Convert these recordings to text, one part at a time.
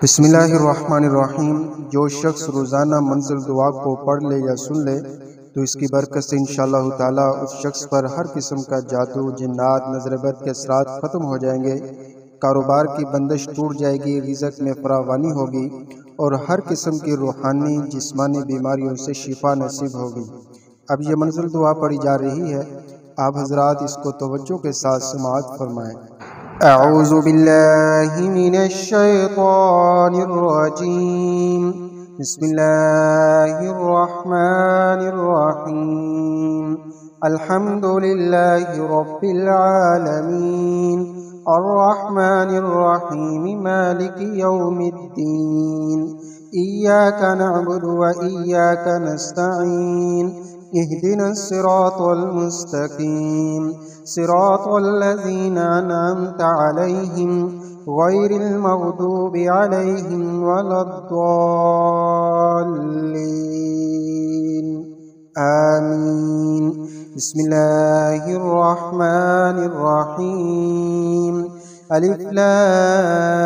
बिस्मिल्लाहिर्रहमानिर्रहीम। जो शख्स रोज़ाना मंजिल दुआ को पढ़ ले या सुन ले तो इसकी बरकत से इंशाअल्लाह ताला उस शख्स पर हर किस्म का जादू, जिन्नात, नज़र-बद के असरात ख़त्म हो जाएंगे। कारोबार की बंदिश टूट जाएगी, रिज़्क़ में फरावानी होगी और हर किस्म की रूहानी जिस्मानी बीमारियों से शिफा नसीब होगी। अब ये मंजिल दुआ पढ़ी जा रही है, आप हज़रात इसको तवज्जो के साथ समाअत फरमाएँ। अऊज़ु बिल्लाहि मिनश शैतानिर रजीम। बिस्मिल्लाहिर रहमानिर रहीम। अल्हम्दुलिल्लाहि रब्बिल आलमीन अर्रहमानिर रहीम मालिकि यौमिद्दीन। इय्याका नअबुदु व इय्याका नस्तईन। इहदिनस सिरातल मुस्तकीम सिरातल लज़ीना अनअमता अलैहिम गैरिल मग़दूबि अलैहिम वलद्दाल्लीन। आमीन। बिस्मिल्लाहिर रहमानिर रहीम। अलिफ लाम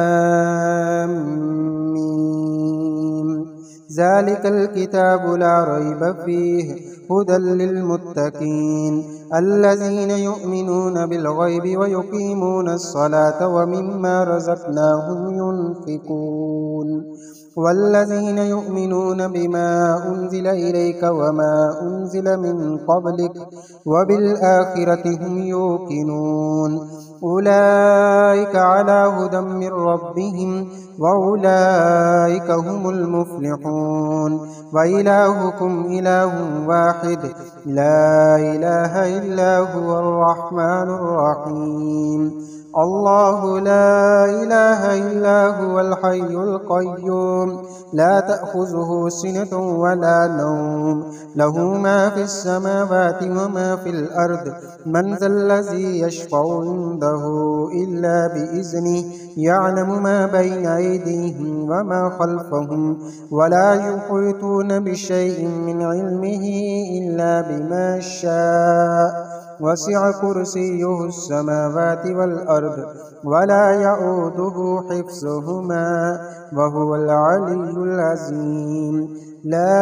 मीम। ज़ालिकल किताबु ला रैब फ़ीहि हुदल लिल्मुत्तक़ीन अल्लज़ीना युमिनूना बिल ग़ैबि व युक़ीमूनस सलाता व मिम्मा रज़क़नाहुम युनफ़िक़ून वल्लज़ीना युमिनूना बिमा उन्ज़िला इलैका व मा उन्ज़िला मिन क़ब्लिक व बिल आखिरति हुम युक़िनून उलाइका अला हुदम मिर रब्बिहिम व उलाइका हुमुल मुफ़्लिहून व इलाहुकुम इलाहुन वाहिद ला इलाहा इल्ला हुवर रहमानुर रहीम। अल्लाहु ला इलाहा इल्ला हुवल हय्युल क़य्यूम ला तअख़ुज़ुहु सिनतुन व ला नौम लहु मा फ़िस समावाति व मा फ़िल अर्द मन ज़ल्लज़ी यशफ़अु इंदहु इल्ला बिइज़्निहि यअलमु मा बैन अयदीहिम व मा ख़ल्फ़हुम व ला युहीतूना बिशैइन मिन इल्मिहि इल्ला बिमा शाअ वसिअ कुर्सियुहुस समावाति वल अर्द व ला यऊदुहु हिफ्ज़ुहुमा व हुवल अलिय्युल अज़ीम। ला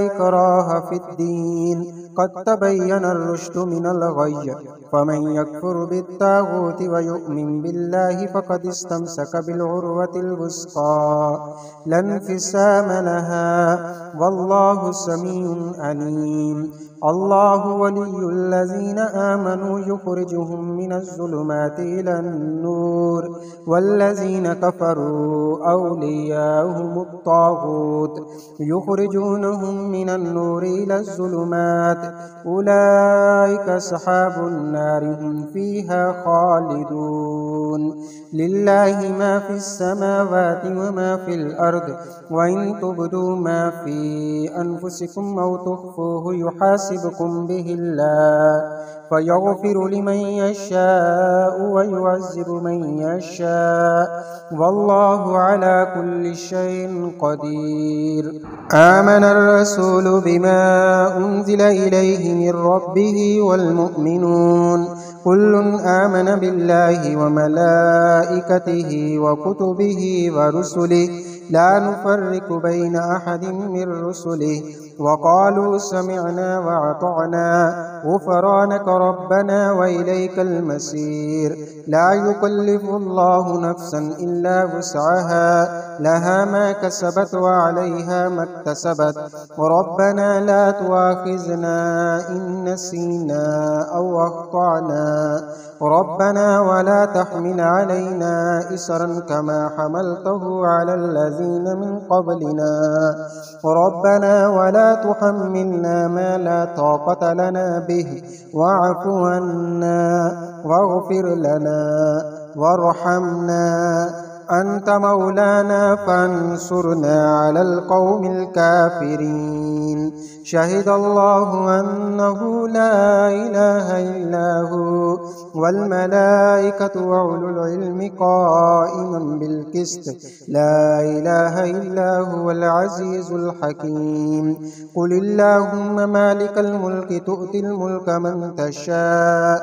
इक्राहा फ़िद्दीन क़द तबय्यनर रुश्दु मिनल ग़य्य फ़मन यकफ़ुर बित्ताग़ूति व यु'मिन बिल्लाहि फ़क़द इस्तमसक बिलउर्वतिल वुस्क़ा ला इंफ़िसाम लहा वल्लाहु समीउन अलीम। अल्लाहु वलियुल लज़ीना आमनू युख़रिजुहुम मिनज़ ज़ुलुमाति इलन नूर वल्लज़ीना कफ़रू औलियाउहुमुत ताग़ूत युख़रिजूनहुम मिनन नूरि इलज़ ज़ुलुमात उलाइका अस्हाबुन नारि हुम फ़ीहा ख़ालिदून। लिल्लाहि मा फ़िस समावाति व मा फ़िल अर्द व इन तुब्दू मा फ़ी अनफ़ुसिकुम औ तुख़्फ़ूहु युहासिबकुम बिहिल्लाह फ़यग़फ़िरु लिमन यशाअु व युअज़्ज़िबु मन यशाअ वल्लाहु अला कुल्लि शैइन क़दीर। आमनर रसूलु बिमा उन्ज़िला इलैहि मिर रब्बिहि वल मुअ्मिनून कुल्लुन आमन बिल्लाहि व मलाइकतिहि व कुतुबिहि व रुसुलिहि ला नुफ़र्रिक़ु बैन अहदिम मिर रुसुलिहि व क़ालू समिअना व अतअना ग़ुफ़रानक रब्बना व इलैकल मसीर। ला युकल्लिफ़ुल्लाहु नफ़्सन इल्ला वुस्अहा लहा मा कसबत व अलैहा मक्तसबत रब्बना ला तुआख़िज़ना इन नसीना औ अख़्तअना रब्बना व ला तहमिल अलैना इसरन कमा हमलतहु अलल लज़ीना मिन क़ब्लिना रब्बना व ला तुहम्मिलना मा ला ताक़त लना बिहि वअफ़ु अन्ना वग़फ़िर लना वरहमना अंत मौलाना फंसुरना अलल क़ौमिल काफ़िरीन। शहिदल्लाहु अन्नहु ला इलाहा इल्ला हु वल मलाइकतु व उलुल इल्मि क़ाइमन बिल क़िस्त ला इलाहा इल्ला हुवल अज़ीज़ुल हकीम। क़ुलिल्लाहुम्मा मालिकल मुल्कि तु'तिल मुल्का मन तशाअ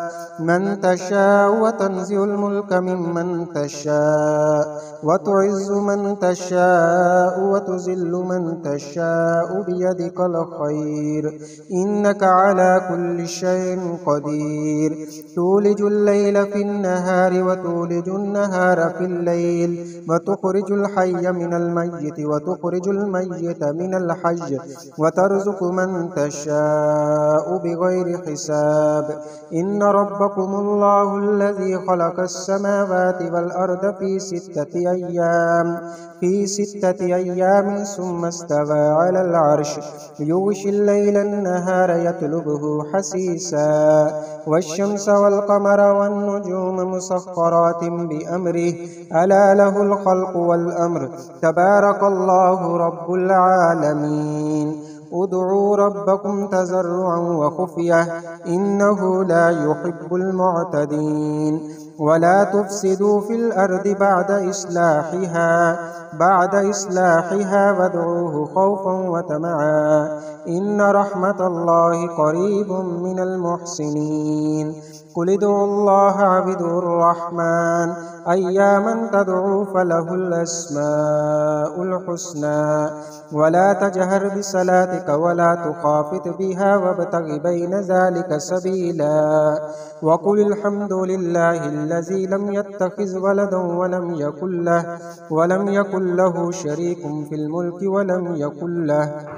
व तंज़िउल मुल्का मिम्मन तशाअ وتعز من تشاء وتذل من تشاء بيدك الخير إنك على كل شيء قدير تولج الليل في النهار وتولج النهار في الليل وتخرج الحي من الميت وتخرج الميت من الحي وترزق من تشاء بغير حساب إن ربكم الله الذي خلق السماوات والأرض في ستة أيام ثم استوى على العرش يغشي الليل النهار يطلبه حسيسا والشمس والقمر والنجوم مسخرات بأمره ألا له الخلق والأمر تبارك الله رب العالمين ادعوا ربكم تضرعا وخفية إنه لا يحب المعتدين ولا تفسدوا في الأرض بعد إصلاحها وادعوه خوفا وطمعا إن رحمة الله قريب من المحسنين قل ادعوا الله عبدوا الرحمن أياما تدعوا فله الأسماء الحسنى ولا تجهر بصلاتك ولا تخافت بها وابتغ بين ذلك سبيلا وقل الحمد لله الذي لم يتخذ ولدا ولم يكن له شريك في الملك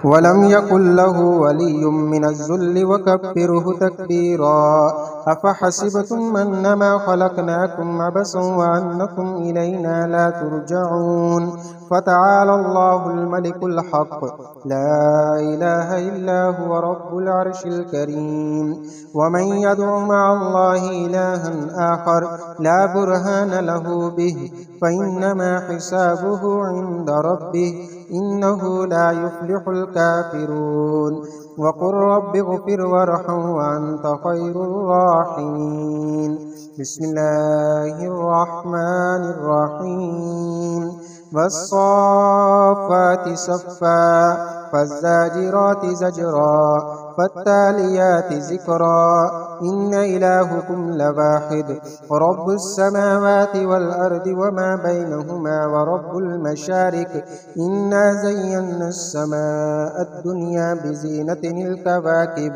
ولم يكن له ولي من الذل وكبره تكبيرا أفحسبتم أنما خلقناكم عبثا وأنكم إلينا لا ترجعون فتعالى الله الملك الحق لا إله إلا هو رب العرش الكريم ومن يدع مع الله إلها آخر لا برهان له به فإنما حسابه عند ربه إنه لا يفلح الكافرون وقل رب اغفر وارحم وأنت خير الراحمين بسم الله الرحمن الرحيم والصافات صفا فالزاجرات زجرا فالتاليات ذكرا إن إلهكم لواحد رب السماوات والأرض وما بينهما ورب المشارق إنا زينا السماء الدنيا بزينة الكواكب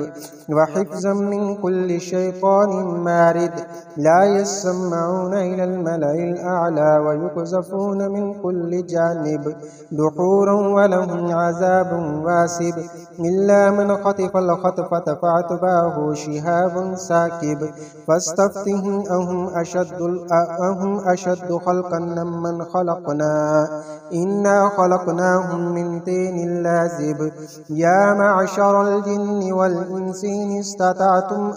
وحفظا من كل شيطان مارد لا يسمعون إلى الملأ الأعلى ويقذفون من كل جانب دحورا ولهم عذاب واسب إلا من خطف الخطفة فأتبعه شهاب ساكب فاستفتهم أهم أشد خلقا ممن خلقنا إنا خلقناهم من طين لازب يا معشر الجن والإنس إن استطعتم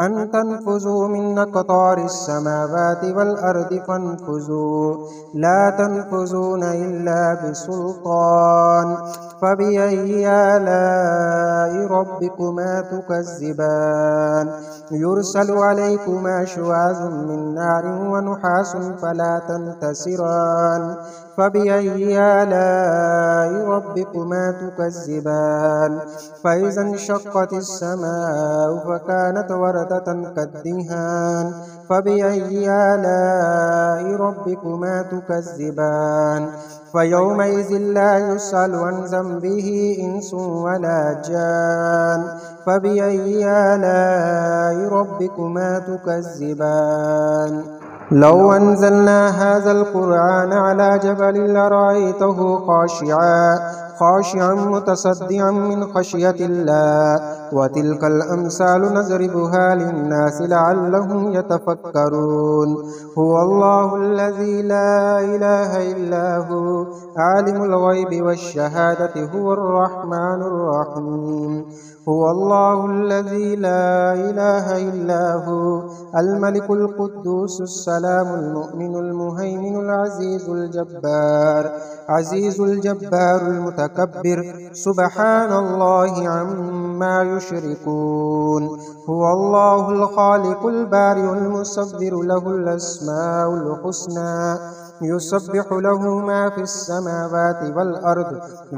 أن تنفذوا من أقطار السماوات والأرض فانفذوا لا تنفذون إلا بسلطان فبأي آلاء ربكما تكذبان يرسل عليكما شواظ من نار ونحاس فلا تنتصران فبأي آلاء ربكما تكذبان فإذا انشقت السماء فكانت وردة كالدهان فبأي آلاء ربكما تكذبان فيومئذ لا يسأل عن ذنبه إنس ولا جان فبأي آلاء ربكما تكذبان لو أنزلنا هذا القرآن على جبل لرأيته خاشعا متصدعا من خشية الله وتلك الأمثال نضربها للناس لعلهم يتفكرون هو الله الذي لا إله إلا هو عالم الغيب والشهادة هو الرحمن الرحيم هو الله الذي لا إله إلا هو الملك القدوس السلام المؤمن المهيمن عزيز الجبار المتكبر سبحان الله عما يشركون هو الله الخالق البارئ المصور له الأسماء الحسنى युसब्बिहु लहु मा फिस्समावाति वल अर्द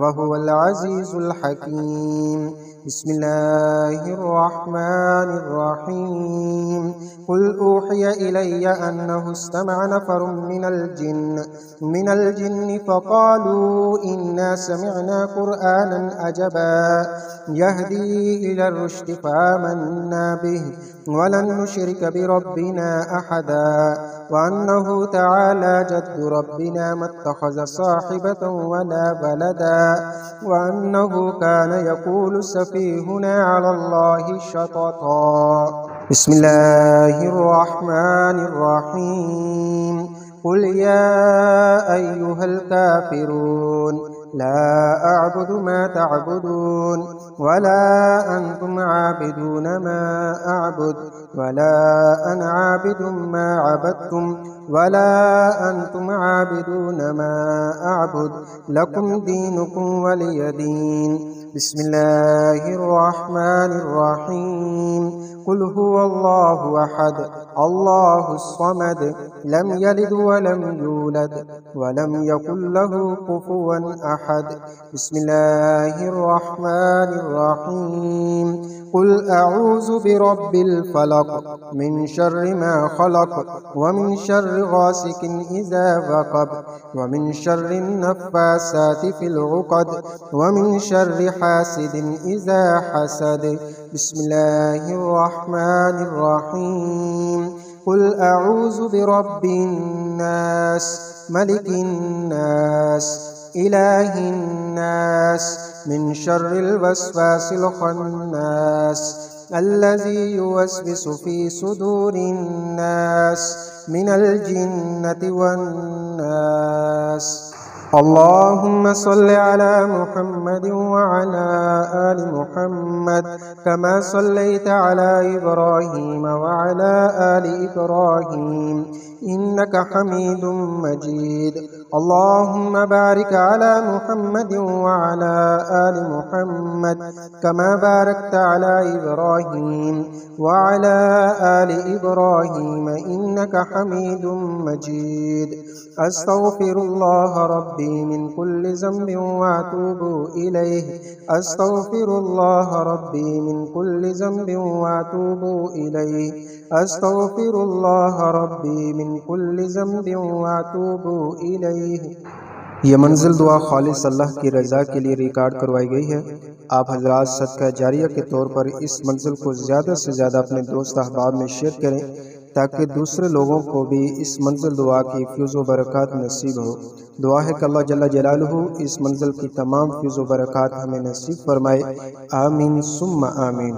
वहुवल अज़ीज़ुल हकीम। बिस्मिल्लाहिर्रहमानिर्रहीम। कुल ऊहिय इलय्य अन्नहु इस्तमअ नफ़रुम मिनल जिन्नि फ़क़ालू इन्ना समिअना क़ुरआनन अजबा यहदी इलर रुश्दि फ़आमन्ना बिहि वलन नुश्रिक बिरब्बिना अहदा वअन्नहु तआला जद्दु रब्बिना मत्तख़ज़ साहिबतन वला वलदा वअन्नहु कान यक़ूलु सफ़ीहुना अलल्लाहि शतता। बिस्मिल्लाहिर्रहमानिर्रहीम। कुल या अय्युहल काफ़िरून ला अअबुदु मा तअबुदून वला अंतुम आबिदून मा अअबुद वला अना आबिदुम मा अबदतुम वला अंतुम आबिदून मा अअबुद लकुम दीनुकुम वलिय दीन। बिस्मिल्लाहिर्रहमानिर्रहीम। कुल हुवल्लाहु अहद अल्लाहुस समद लम यलिद वलम यूलद वलम यकुल लहु कुफुवन अहद। बिस्मिल्लाहिर्रहमानिर्रहीम। कुल अऊज़ु बिरब्बिल फलक मिन शर्रि मा खलक व मिन शर्रि गासिकिन इज़ा वक़ब व मिन शर्रि नफ़्फ़ासाति फ़िल उक़द व मिन शर्रि हासिदिन इज़ा हसद। बिस्मिल्लाहिर्रहमानिर्रहीम। कुल अऊज़ु बिरब्बिन नास मलिकिन नास इलाहिन नास मिन शर्रिल वस्वासिल खन्नास अल्लज़ी युवस्विसु फ़ी सुदूरिन नास मिनल जिन्नति वन नास। अल्लाहुम्मा सल्लि अला मुहम्मद व अला आलि मुहम्मद कमा सल्लैता अला इब्राहीम व अला आलि इब्राहीम इन्नका हमीदुम मजीद। अल्लाहुम्मा बारिक अला मुहम्मद व अला आलि मुहम्मद कमा बारकता अला इब्राहीम व अला आलि इब्राहीम इन्नका हमीदुम मजीद। अस्तग़फिरुल्लाह रब्बी मिन कुल्लि ज़ंबिन व अतूबु इलैहि अस्तग़फिरुल्लाह रब्बी मिन कुल्लि ज़ंबिन व अतूबु इलैहि अस्तग़फिरुल्लाह रब्बी मिन कुल्लि ज़ंबिन व अतूबु इलैहि। ये मंजिल दुआ खालिस अल्लाह की रज़ा के लिए रिकॉर्ड करवाई गई है। आप हजरात सदका जारिया के तौर पर इस मंजिल को ज़्यादा से ज़्यादा अपने दोस्त अहबाब में शेयर करें ताकि दूसरे लोगों को भी इस मंजिल दुआ की फ़ैज़ व बरक़ात नसीब हो। दुआ है कि अल्लाह जल्ला जलालुहु इस मंजिल की तमाम फ़ैज़ व बरक़ात हमें नसीब फरमाए। आमीन सुम्मा आमीन।